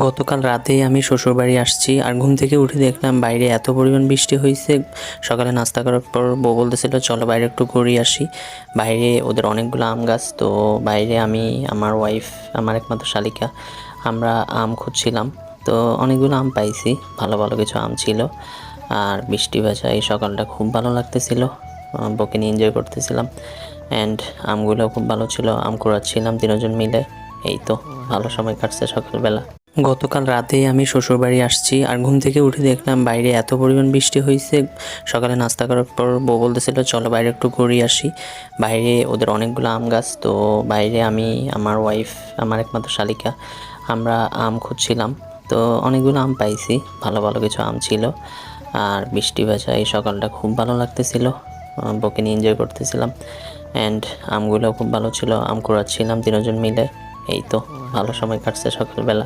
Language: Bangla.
গতকাল রাতেই আমি শ্বশুরবাড়ি আসছি আর ঘুম থেকে উঠে দেখলাম বাইরে এত পরিমাণ বৃষ্টি হয়েছে। সকালে নাস্তা করার পর বউ বলতেছিল চলো বাইরে একটু ঘুরে আসি। বাইরে ওদের অনেকগুলো আম গাছ, তো বাইরে আমি, আমার ওয়াইফ, আমার একমাত্র শালিকা, আমরা আম খুঁজছিলাম। তো অনেকগুলো আম পাইছি, ভালো ভালো কিছু আম ছিল। আর বৃষ্টি ভেজা এই সকালটা খুব ভালো লাগতেছিল, বউকে নিয়ে এনজয় করতেছিলাম। অ্যান্ড আমগুলোও খুব ভালো ছিল, আম কুড়াচ্ছিলাম তিনজন মিলে। এই তো ভালো সময় কাটছে সকালবেলা। গতকাল রাতেই আমি শ্বশুরবাড়ি আসছি আর ঘুম থেকে উঠে দেখলাম বাইরে এত পরিমাণ বৃষ্টি হয়েছে। সকালে নাস্তা করার পর বউ বলতেছিল চলো বাইরে একটু ঘুরে আসি। বাইরে ওদের অনেকগুলো আম গাছ, তো বাইরে আমি, আমার ওয়াইফ, আমার একমাত্র শালিকা, আমরা আম খুঁজছিলাম। তো অনেকগুলো আম পাইছি, ভালো ভালো কিছু আম ছিল। আর বৃষ্টি ভেজা এই সকালটা খুব ভালো লাগতেছিল, বউকে নিয়ে এনজয় করতেছিলাম। অ্যান্ড আমগুলোও খুব ভালো ছিল, আম কুড়াচ্ছিলাম তিনজন মিলে। এই তো ভালো সময় কাটছে সকালবেলা।